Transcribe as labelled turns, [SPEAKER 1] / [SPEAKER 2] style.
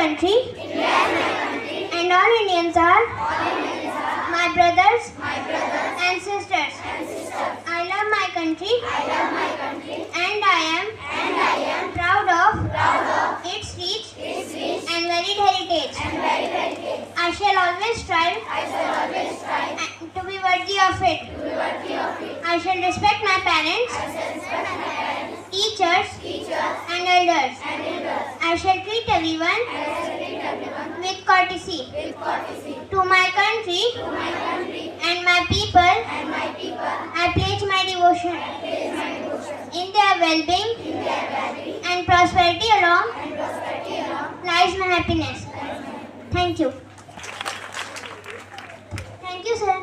[SPEAKER 1] country. And all Indians are my brothers and sisters. I love my country. And I am proud of its rich and varied heritage. I shall always strive to be worthy of it. I shall respect my parents, teachers, and elders. I shall treat everyone with courtesy. To my country and my people, I pledge my devotion. In their well-being and prosperity along lies my happiness. Thank you. Thank you, sir.